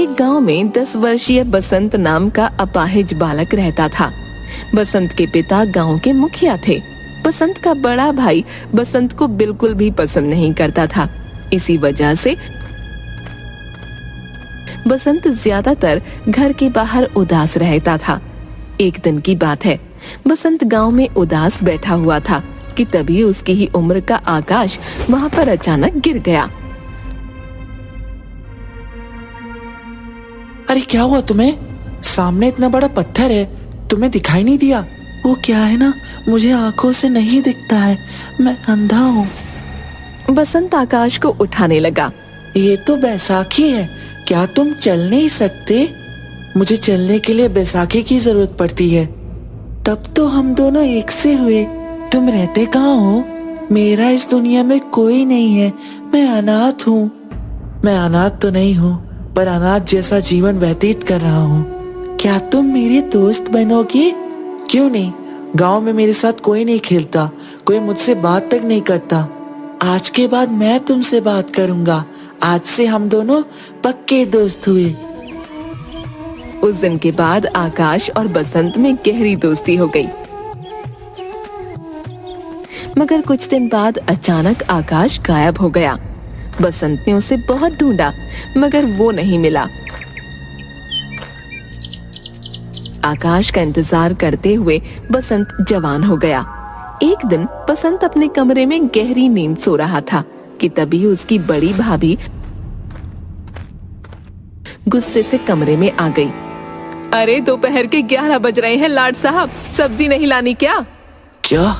एक गांव में 10 वर्षीय बसंत नाम का अपाहिज बालक रहता था। बसंत के पिता गांव के मुखिया थे। बसंत का बड़ा भाई बसंत को बिल्कुल भी पसंद नहीं करता था। इसी वजह से बसंत ज्यादातर घर के बाहर उदास रहता था। एक दिन की बात है, बसंत गांव में उदास बैठा हुआ था कि तभी उसकी ही उम्र का आकाश वहां पर अचानक गिर गया। अरे क्या हुआ तुम्हें? सामने इतना बड़ा पत्थर है, तुम्हें दिखाई नहीं दिया? वो क्या है ना, मुझे आंखों से नहीं दिखता है, मैं अंधा हूँ। बसंत आकाश को उठाने लगा। ये तो बैसाखी है, क्या तुम चल नहीं सकते? मुझे चलने के लिए बैसाखी की जरूरत पड़ती है। तब तो हम दोनों एक से हुए। तुम रहते कहाँ हो? मेरा इस दुनिया में कोई नहीं है, मैं अनाथ हूँ। मैं अनाथ तो नहीं हूँ, पर अनाथ जैसा जीवन व्यतीत कर रहा हूँ। क्या तुम मेरे दोस्त बनोगे? क्यों नहीं? गांव में मेरे साथ कोई नहीं खेलता, कोई मुझसे बात तक नहीं करता। आज के बाद मैं तुमसे बात करूंगा। आज से हम दोनों पक्के दोस्त हुए। उस दिन के बाद आकाश और बसंत में गहरी दोस्ती हो गई। मगर कुछ दिन बाद अचानक आकाश गायब हो गया। बसंत ने उसे बहुत ढूंढा, मगर वो नहीं मिला। आकाश का इंतजार करते हुए बसंत जवान हो गया। एक दिन बसंत अपने कमरे में गहरी नींद सो रहा था कि तभी उसकी बड़ी भाभी गुस्से से कमरे में आ गई। अरे दोपहर के 11 बज रहे हैं लाड साहब, सब्जी नहीं लानी क्या? क्या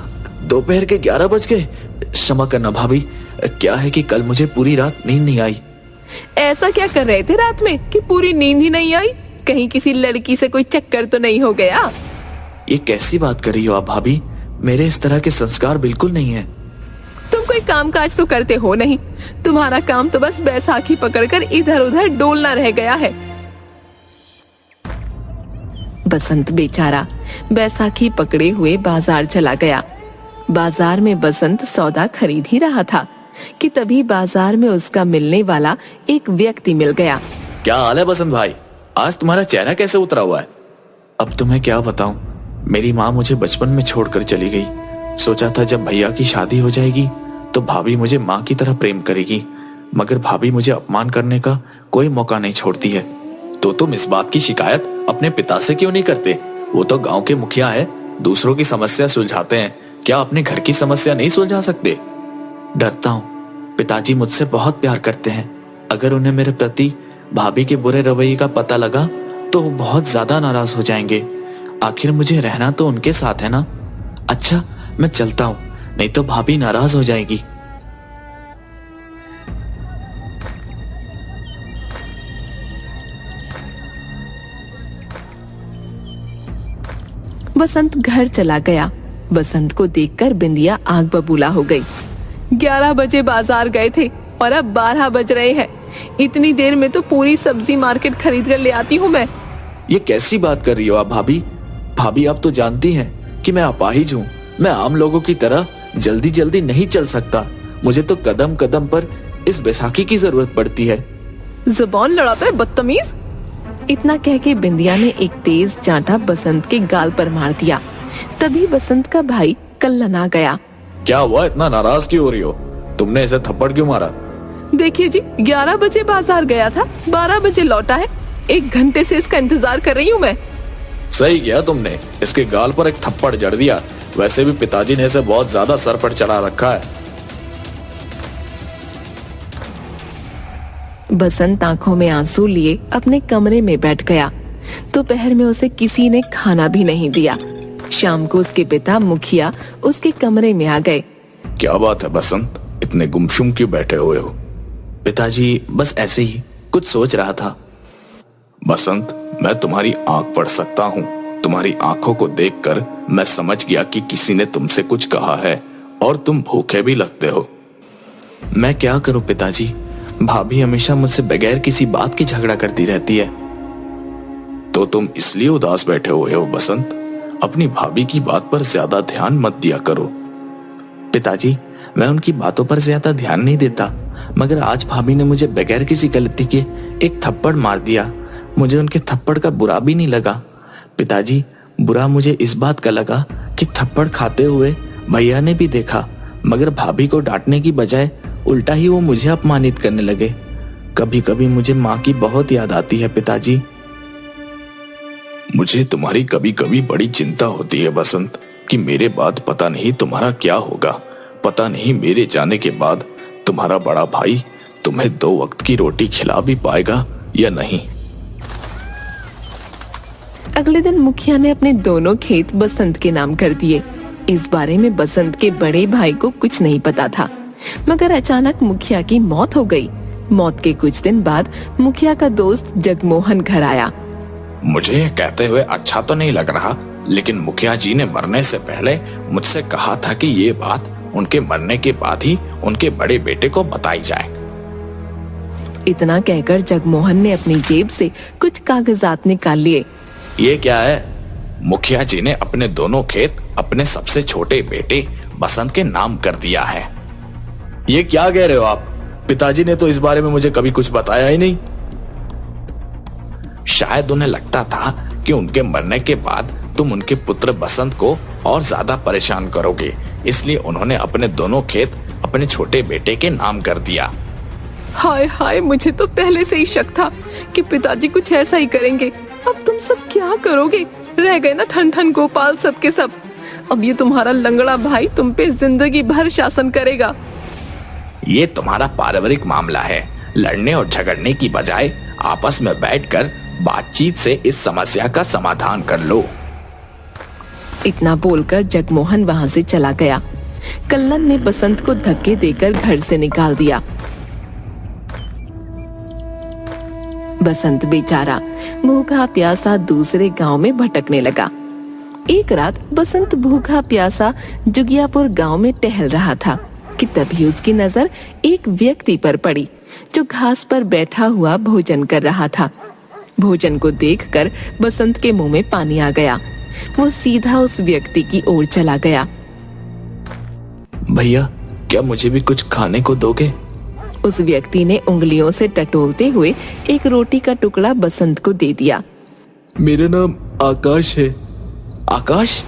दोपहर के 11 बज गए? क्षमा करना भाभी, क्या है कि कल मुझे पूरी रात नींद नहीं आई। ऐसा क्या कर रहे थे रात में कि पूरी नींद ही नहीं आई? कहीं किसी लड़की से कोई चक्कर तो नहीं हो गया? ये कैसी बात कर रही हो आप भाभी? मेरे इस तरह के संस्कार बिल्कुल नहीं है। तुम कोई काम काज तो करते हो नहीं, तुम्हारा काम तो बस बैसाखी पकड़कर इधर उधर डोलना रह गया है। बसंत बेचारा बैसाखी पकड़े हुए बाजार चला गया। बाजार में बसंत सौदा खरीद ही रहा था कि तभी बाजार में उसका मिलने वाला एक व्यक्ति मिल गया। क्या हाल है बसंत भाई? आज तुम्हारा चेहरा कैसे उतरा हुआ है? अब तुम्हें क्या बताऊं, मेरी माँ मुझे बचपन में छोड़कर चली गई। सोचा था जब भैया की शादी हो जाएगी तो भाभी मुझे माँ की तरह प्रेम करेगी, मगर भाभी मुझे अपमान करने का कोई मौका नहीं छोड़ती है। तो तुम इस बात की शिकायत अपने पिता से क्यों नहीं करते? वो तो गांव के मुखिया है, दूसरों की समस्या सुलझाते हैं, क्या अपने घर की समस्या नहीं सुलझा सकते? डरता हूँ, पिताजी मुझसे बहुत प्यार करते हैं। अगर उन्हें मेरे प्रति भाभी के बुरे रवैये का पता लगा तो वो बहुत ज्यादा नाराज हो जाएंगे। आखिर मुझे रहना तो उनके साथ है ना। अच्छा, मैं चलता हूँ, नहीं तो भाभी नाराज हो जाएगी। बसंत घर चला गया। बसंत को देखकर बिंदिया आग बबूला हो गई। 11 बजे बाजार गए थे और अब 12 बज रहे हैं। इतनी देर में तो पूरी सब्जी मार्केट खरीद कर ले आती हूँ मैं। ये कैसी बात कर रही हो आप भाभी? भाभी आप तो जानती हैं कि मैं अपाहिज हूँ। मैं आम लोगों की तरह जल्दी जल्दी नहीं चल सकता। मुझे तो कदम कदम पर इस बैसाखी की जरूरत पड़ती है। जुबान लड़ाता है बदतमीज। इतना कह के बिंदिया ने एक तेज चांटा बसंत के गाल पर मार दिया। तभी बसंत का भाई कल्लन गया। क्या हुआ, इतना नाराज क्यों हो रही हो? तुमने ऐसे थप्पड़ क्यों मारा? देखिए जी, 11 बजे बाजार गया था, 12 बजे लौटा है। 1 घंटे से इसका इंतजार कर रही हूँ मैं। सही किया तुमने, इसके गाल पर एक थप्पड़ जड़ दिया। वैसे भी पिताजी ने इसे बहुत ज्यादा सर पर चढ़ा रखा है। बसंत आंखों में आंसू लिए अपने कमरे में बैठ गया। दोपहर में उसे किसी ने खाना भी नहीं दिया। शाम को उसके पिता मुखिया उसके कमरे में आ गए। क्या बात है बसंत, इतने गुमसुम क्यों बैठे हुए हो? पिताजी, बस ऐसे ही कुछ सोच रहा था। बसंत, मैं तुम्हारी आंख पढ़ सकता हूँ। तुम्हारी आंखों को देखकर मैं समझ गया कि किसी ने तुमसे कुछ कहा है और तुम भूखे भी लगते हो। मैं क्या करूं पिताजी, भाभी हमेशा मुझसे बगैर किसी बात के झगड़ा करती रहती है। तो तुम इसलिए उदास बैठे हुए हो बसंत? अपनी भाभी की बात पर ज्यादा ध्यान मत दिया करो। पिताजी, मैं उनकी बातों पर ज्यादा ध्यान नहीं देता, मगर आज भाभी ने मुझे बगैर किसी गलती के एक थप्पड़ मार दिया। मुझे उनके थप्पड़ का बुरा भी नहीं लगा। पिताजी, बुरा मुझे इस बात का लगा कि थप्पड़ खाते हुए भैया ने भी देखा, मगर भाभी को डांटने की बजाय उल्टा ही वो मुझे अपमानित करने लगे। कभी कभी मुझे माँ की बहुत याद आती है पिताजी। मुझे तुम्हारी कभी कभी बड़ी चिंता होती है बसंत, कि मेरे बाद पता नहीं तुम्हारा क्या होगा। पता नहीं मेरे जाने के बाद तुम्हारा बड़ा भाई तुम्हें 2 वक्त की रोटी खिला भी पाएगा या नहीं। अगले दिन मुखिया ने अपने दोनों खेत बसंत के नाम कर दिए। इस बारे में बसंत के बड़े भाई को कुछ नहीं पता था, मगर अचानक मुखिया की मौत हो गई। मौत के कुछ दिन बाद मुखिया का दोस्त जगमोहन घर आया। मुझे ये कहते हुए अच्छा तो नहीं लग रहा, लेकिन मुखिया जी ने मरने से पहले मुझसे कहा था कि ये बात उनके मरने के बाद ही उनके बड़े बेटे को बताई जाए। इतना कहकर जगमोहन ने अपनी जेब से कुछ कागजात निकाल लिए। ये क्या है? मुखिया जी ने अपने दोनों खेत अपने सबसे छोटे बेटे बसंत के नाम कर दिया है। ये क्या कह रहे हो आप? पिताजी ने तो इस बारे में मुझे कभी कुछ बताया ही नहीं। शायद उन्हें लगता था कि उनके मरने के बाद तुम उनके पुत्र बसंत को और ज्यादा परेशान करोगे, इसलिए उन्होंने अपने दोनों खेत अपने छोटे बेटे के नाम कर दिया। हाय हाय, मुझे तो पहले से ही शक था कि पिताजी कुछ ऐसा ही करेंगे। अब तुम सब क्या करोगे? रह गए ना ठन ठन गोपाल सब के सब। अब ये तुम्हारा लंगड़ा भाई तुम पे जिंदगी भर शासन करेगा। ये तुम्हारा पारिवारिक मामला है। लड़ने और झगड़ने की बजाय आपस में बैठकर बातचीत से इस समस्या का समाधान कर लो। इतना बोलकर जगमोहन वहां से चला गया। कल्लन ने बसंत को धक्के देकर घर से निकाल दिया। बसंत बेचारा भूखा प्यासा दूसरे गांव में भटकने लगा। एक रात बसंत भूखा प्यासा जुगियापुर गांव में टहल रहा था कि तभी उसकी नजर एक व्यक्ति पर पड़ी जो घास पर बैठा हुआ भोजन कर रहा था। भोजन को देखकर बसंत के मुंह में पानी आ गया। वो सीधा उस व्यक्ति की ओर चला गया। भैया, क्या मुझे भी कुछ खाने को दोगे? उस व्यक्ति ने उंगलियों से टटोलते हुए एक रोटी का टुकड़ा बसंत को दे दिया। मेरा नाम आकाश है। आकाश?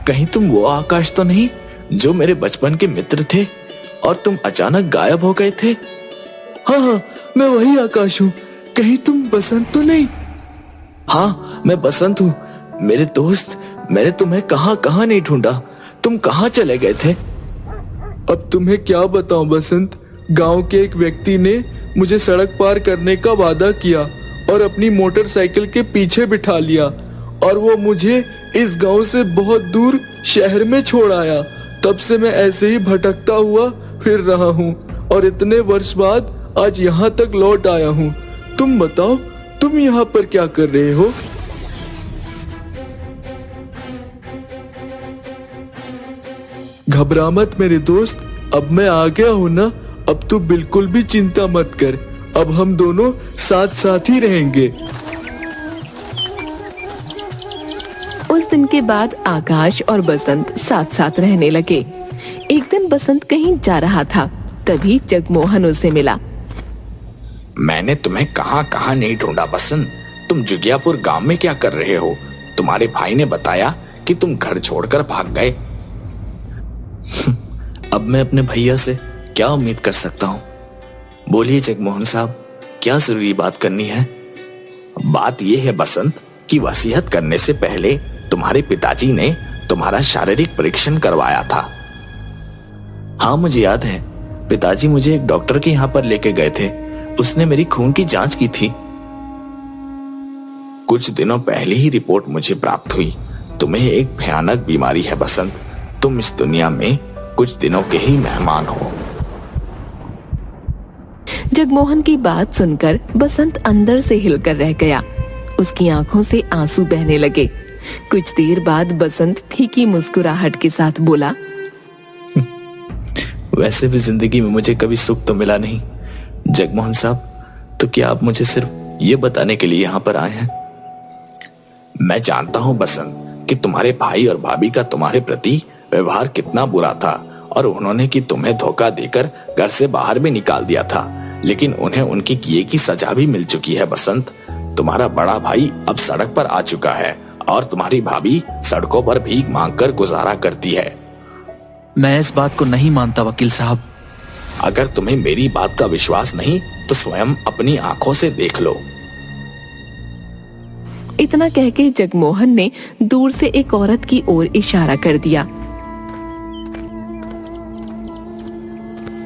कहीं तुम वो आकाश तो नहीं जो मेरे बचपन के मित्र थे और तुम अचानक गायब हो गए थे? हाँ, मैं वही आकाश हूँ। कहीं तुम बसंत तो नहीं? हाँ, मैं बसंत हूँ। मेरे दोस्त, मैंने तुम्हें कहाँ कहाँ नहीं ढूंढा। तुम कहाँ चले गए थे? अब तुम्हें क्या बताऊं बसंत, गांव के एक व्यक्ति ने मुझे सड़क पार करने का वादा किया और अपनी मोटरसाइकिल के पीछे बिठा लिया और वो मुझे इस गांव से बहुत दूर शहर में छोड़ आया। तब से मैं ऐसे ही भटकता हुआ फिर रहा हूँ और इतने वर्ष बाद आज यहाँ तक लौट आया हूँ। तुम बताओ, तुम यहाँ पर क्या कर रहे हो? घबरा मत मेरे दोस्त, अब मैं आ गया हूँ ना। अब तू बिल्कुल भी चिंता मत कर। अब हम दोनों साथ साथ ही रहेंगे। उस दिन के बाद आकाश और बसंत साथ साथ रहने लगे। एक दिन बसंत कहीं जा रहा था, तभी जगमोहन उसे मिला। मैंने तुम्हें कहाँ कहाँ नहीं ढूंढा बसंत। तुम जुगियापुर गांव में क्या कर रहे हो? तुम्हारे भाई ने बताया कि तुम घर छोड़कर भाग गए। अब मैं अपने भैया से क्या उम्मीद कर सकता हूँ? बोलिए जगमोहन साहब, क्या जरूरी बात करनी है? बात यह है बसंत कि वसीयत करने से पहले तुम्हारे पिताजी ने तुम्हारा शारीरिक परीक्षण करवाया था। हाँ, मुझे याद है। पिताजी मुझे एक डॉक्टर के यहाँ पर लेके गए थे। उसने मेरी खून की जांच की थी। कुछ दिनों पहले ही रिपोर्ट मुझे प्राप्त हुई। तुम्हें एक भयानक बीमारी है बसंत। तुम इस दुनिया में कुछ दिनों के ही मेहमान हो। जगमोहन की बात सुनकर बसंत अंदर से हिलकर रह गया। उसकी आंखों से आंसू बहने लगे। कुछ देर बाद बसंत फीकी मुस्कुराहट के साथ बोला, वैसे भी जिंदगी में मुझे कभी सुख तो मिला नहीं। जगमोहन साहब, तो क्या आप मुझे सिर्फ ये बताने के लिए यहाँ पर आए हैं? मैं जानता हूँ बसंत कि तुम्हारे भाई और भाभी का तुम्हारे प्रति व्यवहार कितना बुरा था और उन्होंने कि तुम्हें धोखा देकर घर से बाहर भी निकाल दिया था, लेकिन उन्हें उनके किए की सजा भी मिल चुकी है बसंत। तुम्हारा बड़ा भाई अब सड़क पर आ चुका है और तुम्हारी भाभी सड़कों पर भीख मांगकर गुजारा करती है। मैं इस बात को नहीं मानता वकील साहब। अगर तुम्हें मेरी बात का विश्वास नहीं तो स्वयं अपनी आंखों से देख लो। इतना कह के जगमोहन ने दूर से एक औरत की ओर इशारा कर दिया।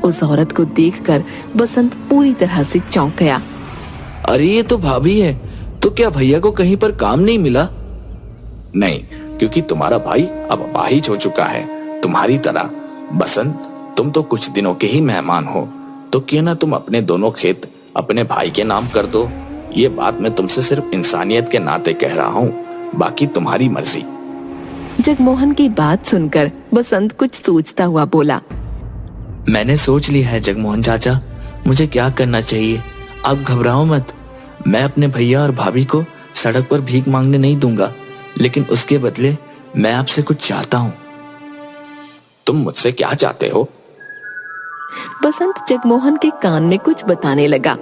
उस औरत को देखकर बसंत पूरी तरह से चौंक गया। अरे ये तो भाभी है। तो क्या भैया को कहीं पर काम नहीं मिला? नहीं, क्योंकि तुम्हारा भाई अब अपाहिज हो चुका है तुम्हारी तरह। बसंत, तुम तो कुछ दिनों के ही मेहमान हो, तो क्यों ना तुम अपने दोनों खेत अपने भाई के नाम कर दो। ये बात मैं तुमसे सिर्फ इंसानियत के नाते कह रहा हूँ, बाकी तुम्हारी मर्जी। जगमोहन की बात सुनकर बसंत कुछ सोचता हुआ बोला। मैंने सोच लिया है जगमोहन चाचा, मुझे क्या करना चाहिए। आप घबराओ मत। मैं अपने भैया और भाभी को सड़क पर भीख मांगने नहीं दूंगा, लेकिन उसके बदले मैं आपसे कुछ चाहता हूँ। तुम मुझसे क्या चाहते हो? बसंत जगमोहन के कान में कुछ बताने लगा।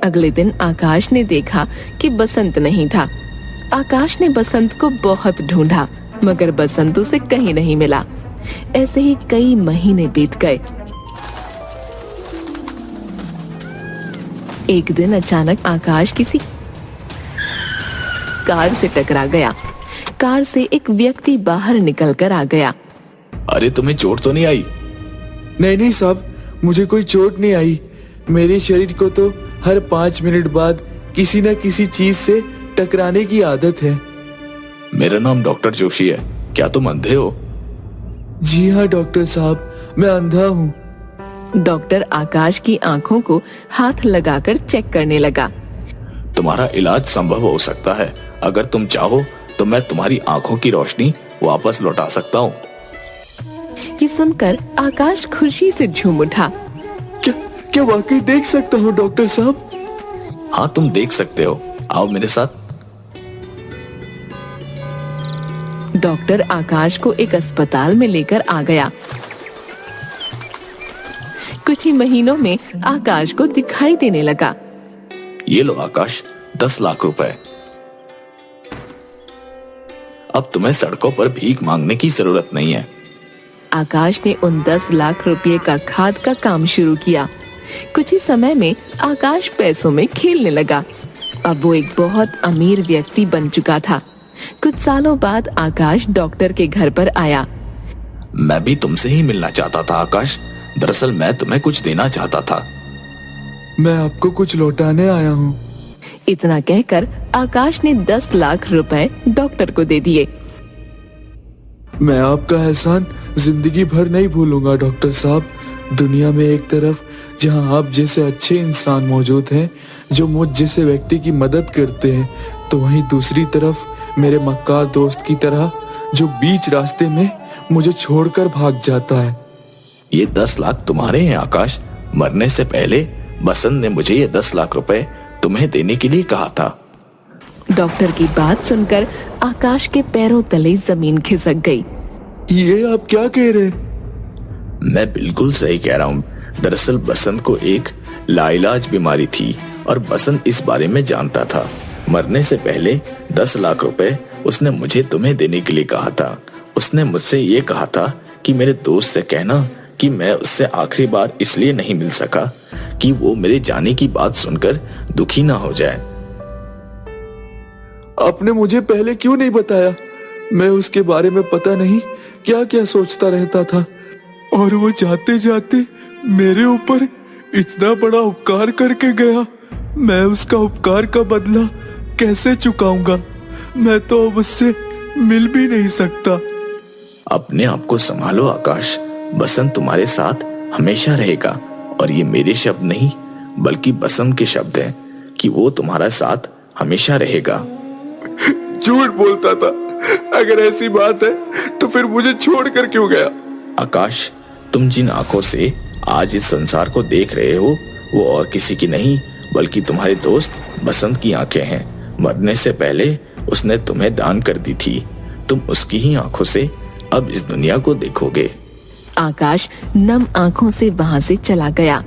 अगले दिन आकाश ने देखा कि बसंत नहीं था। आकाश ने बसंत को बहुत ढूंढा, मगर बसंत उसे कहीं नहीं मिला। ऐसे ही कई महीने बीत गए। एक दिन अचानक आकाश किसी कार से टकरा गया। कार से एक व्यक्ति बाहर निकलकर आ गया। अरे तुम्हें चोट तो नहीं आई? नहीं साहब, मुझे कोई चोट नहीं आई। मेरे शरीर को तो हर 5 मिनट बाद किसी न किसी चीज से टकराने की आदत है। मेरा नाम डॉक्टर जोशी है। क्या तुम अंधे हो? जी हाँ डॉक्टर साहब, मैं अंधा हूँ। डॉक्टर आकाश की आंखों को हाथ लगाकर चेक करने लगा। तुम्हारा इलाज संभव हो सकता है। अगर तुम चाहो तो मैं तुम्हारी आंखों की रोशनी वापस लौटा सकता हूँ। ये सुनकर आकाश खुशी से झूम उठा। क्या वाकई देख सकता हूँ डॉक्टर साहब? हाँ, तुम देख सकते हो। आओ मेरे साथ। डॉक्टर आकाश को एक अस्पताल में लेकर आ गया। कुछ ही महीनों में आकाश को दिखाई देने लगा। ये लो आकाश, 10 लाख रुपए। अब तुम्हें सड़कों पर भीख मांगने की जरूरत नहीं है। आकाश ने उन 10 लाख रुपए का खाद का काम शुरू किया। कुछ ही समय में आकाश पैसों में खेलने लगा। अब वो एक बहुत अमीर व्यक्ति बन चुका था। कुछ सालों बाद आकाश डॉक्टर के घर पर आया। मैं भी तुमसे ही मिलना चाहता था आकाश। दरअसल मैं तुम्हें कुछ देना चाहता था। मैं आपको कुछ लौटाने आया हूँ। इतना कहकर आकाश ने 10 लाख रुपए डॉक्टर को दे दिए। मैं आपका एहसान जिंदगी भर नहीं भूलूंगा डॉक्टर साहब। दुनिया में एक तरफ जहां आप जैसे अच्छे इंसान मौजूद हैं जो मुझ जैसे व्यक्ति की मदद करते हैं, तो वहीं दूसरी तरफ मेरे मक्कार दोस्त की तरह जो बीच रास्ते में मुझे छोड़कर भाग जाता है। ये 10 लाख तुम्हारे हैं आकाश। मरने से पहले बसंत ने मुझे ये 10 लाख रुपए तुम्हें देने के लिए कहा था। डॉक्टर की बात सुनकर आकाश के पैरों तले जमीन खिसक गई। ये आप क्या कह रहे हैं? मैं बिल्कुल सही कह रहा हूँ। दरअसल बसंत को एक लाइलाज बीमारी थी और बसंत इस बारे में जानता था। मरने से पहले 10 लाख रुपए उसने मुझे तुम्हें देने के लिए कहा था। उसने मुझसे ये कहा था कि मेरे दोस्त से कहना कि मैं उससे आखिरी बार इसलिए नहीं मिल सका कि वो मेरे जाने की बात सुनकर दुखी ना हो जाए। आपने मुझे पहले क्यों नहीं बताया? मैं उसके बारे में पता नहीं क्या क्या सोचता रहता था, और वो जाते जाते मेरे ऊपर इतना बड़ा उपकार करके गया। मैं उसका उपकार का बदला कैसे चुकाऊंगा? मैं तो अब उससे मिल भी नहीं सकता। अपने आप को संभालो आकाश। बसंत तुम्हारे साथ हमेशा रहेगा, और ये मेरे शब्द नहीं बल्कि बसंत के शब्द हैं कि वो तुम्हारा साथ हमेशा रहेगा। झूठ बोलता था। अगर ऐसी बात है तो फिर मुझे छोड़कर क्यों गया? आकाश, तुम जिन आंखों से आज इस संसार को देख रहे हो वो और किसी की नहीं बल्कि तुम्हारे दोस्त बसंत की आंखें हैं। मरने से पहले उसने तुम्हें दान कर दी थी। तुम उसकी ही आंखों से अब इस दुनिया को देखोगे। आकाश नम आंखों से वहां से चला गया।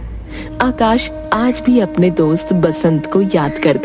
आकाश आज भी अपने दोस्त बसंत को याद करता